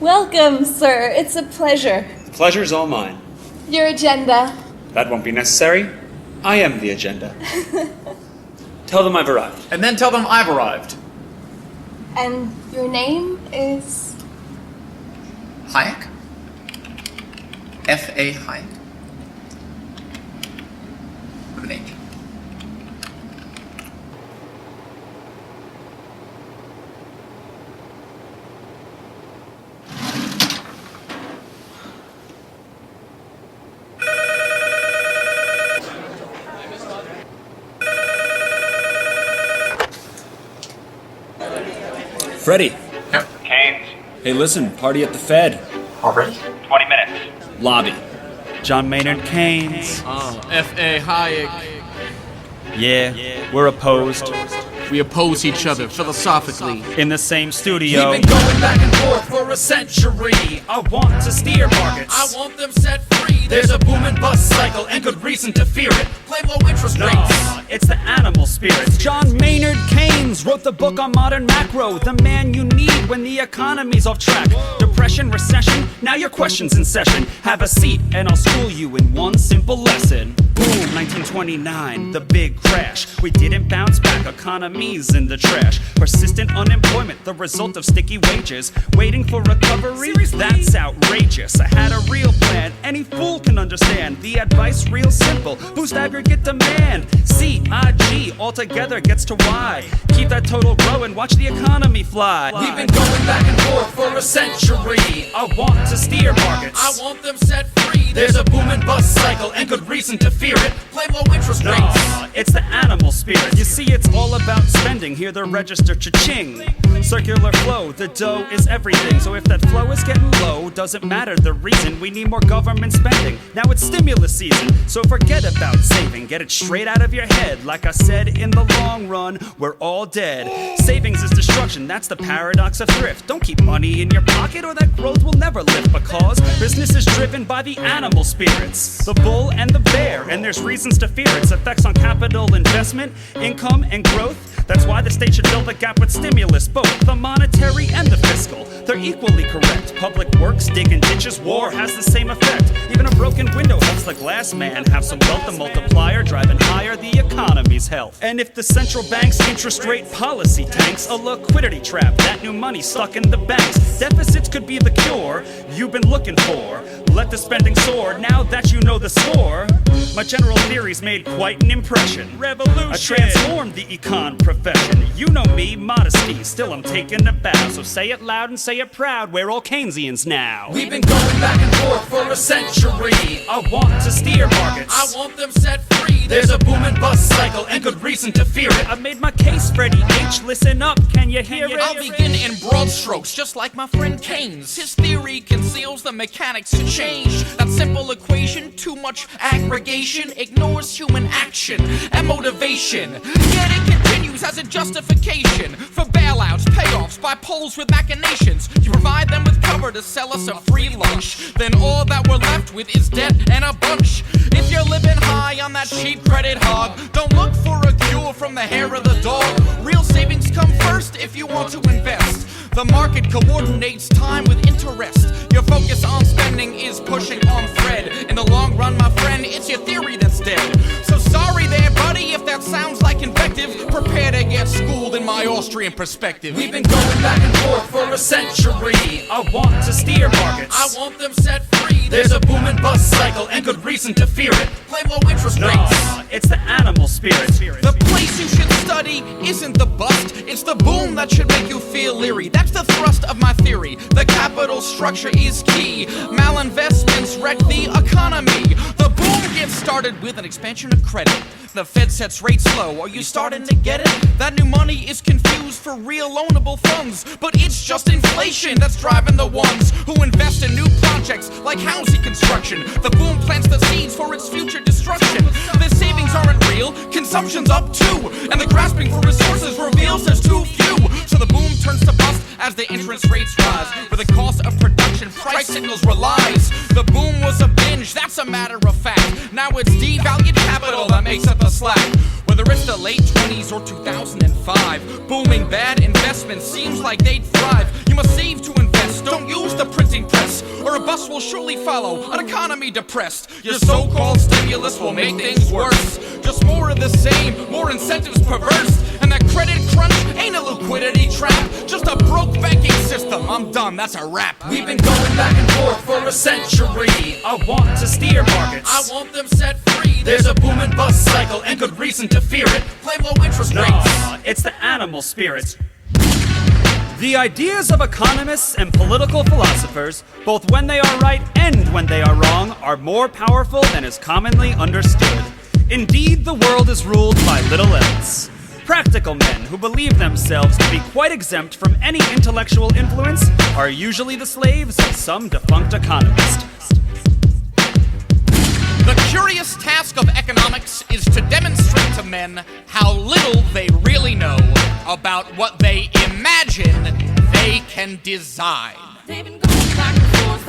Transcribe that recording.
Welcome, sir. It's a pleasure. The pleasure's all mine. Your agenda. That won't be necessary. I am the agenda. Tell them I've arrived. And then tell them I've arrived. And your name is? Hayek? F.A. Hayek. With an H. Freddie. Yep. Keynes. Hey, listen, party at the Fed. Already? 20 minutes. Lobby. John Maynard Keynes. Oh, F.A. Hayek. Yeah, we're opposed. We oppose each other philosophically. In the same studio. We've been going back and forth for a century. I want to steer markets. I want them set free. There's a boom and bust cycle and good reason to fear it. Blame low interest rates. No, it's the animal spirits. John Maynard Keynes wrote the book on modern macro. The man you need when the economy's off track. Depression, recession, now your question's in session. Have a seat and I'll school you in one simple lesson. Boom, 1929, the big crash. We didn't bounce back, economy's in the trash. Persistent unemployment, the result of sticky wages. Waiting for recovery? That's outrageous. I had a real plan, any fool can understand. The advice real simple, boost aggregate demand. C-I-G, altogether gets to Y. Keep that total growing, watch the economy fly. We've been going back and forth for a century. I want to steer markets. I want them set free. There's a boom and bust cycle and good reason to fear it. Blame low interest rates. No, it's the animal spirit. You see, it's all about spending. Hear the register cha-ching. Circular flow, the dough is everything. So if that flow is getting low, doesn't matter the reason. We need more government spending. Now it's stimulus season, so forget about saving. Get it straight out of your head. Like I said, in the long run, we're all dead. Savings is destruction, that's the paradox of thrift. Don't keep money in your pocket or that growth will never lift. Because business is driven by the animal spirits, the bull and the bear, and there's reasons to fear its effects on capital investment, income, and growth. That's why the state should fill the gap with stimulus, both the monetary and the fiscal. They're equally correct. Public works, digging ditches, war has the same effect. Even a broken window helps the glass man have some wealth. The multiplier driving higher the economy's health. And if the central bank's interest rate policy tanks, a liquidity trap, that new money stuck in the banks. Deficits could be the cure you've been looking for. Let the spending soar now that you know the score. My general theories made quite an impression. Revolution. I transformed the econ profession. You know me, modesty, still I'm taking a bow. So say it loud and say it proud, we're all Keynesians now. We've been going back and forth for a century. I want to steer markets. I want them set free. There's a boom and bust cycle and good reason to fear it. I've made my case, Freddie H. Listen up, can you hear it? I'll begin in broad strokes, just like my friend Keynes. His theory conceals the mechanics to change. That simple equation, too much aggregation, ignores human action and motivation. Yet it continues as a justification for bailouts, payoffs by polls with machinations. You provide them with cover to sell us a free lunch. Then all that we're left with is debt and a bunch. If you're living high on that cheap credit hog, don't look for a cure from the hair of the dog. Real savings come first if you want to invest. The market coordinates time with interest. Your focus on spending is pushing on thread. In the long run, my friend, it's your theory that's dead. So sorry there, buddy, if that sounds like invective. Prepare to get schooled in my Austrian perspective. We've been going back and forth for a century. I want to steer markets. I want them set free. There's a boom and bust cycle and good reason to fear it. Blame low interest rates. No, it's the animal spirit. The place you should study isn't the bust, it's the boom that should make you feel leery. That's the thrust of my theory. The capital structure is key. Malinvestments wreck the economy. The boom gets started with an expansion of credit. The Fed sets rates low. Are you starting to get it? That new money is confused for real loanable funds, but it's just inflation that's driving the ones who invest in new projects like housing construction. The boom plants the seeds for its future destruction. The savings aren't real, consumption's up too, and the grasping for resources reveals there's too few. So the boom turns to bust as the interest rates rise. Where the cost of production price signals relies. The boom was a binge, that's a matter of fact. Now it's devalued capital that makes up the slack. Whether it's the late 20s or 2005, booming bad investments seems like they'd thrive. You must save to invest Just don't use the printing press, or a bus will surely follow, an economy depressed. Your so-called stimulus will make things worse. Just more of the same, more incentives perverse. And that credit crunch ain't a liquidity trap, just a broke banking system. I'm done, that's a wrap. We've been going back and forth for a century. I want to steer markets. I want them set free. There's a boom and bust cycle and good reason to fear it. Blame low interest rates. No, it's the animal spirit. The ideas of economists and political philosophers, both when they are right and when they are wrong, are more powerful than is commonly understood. Indeed, the world is ruled by little else. Practical men who believe themselves to be quite exempt from any intellectual influence are usually the slaves of some defunct economist. The curious task of economics is to demonstrate to men how little they really know about what they imagine they can design. They've been going back and forth.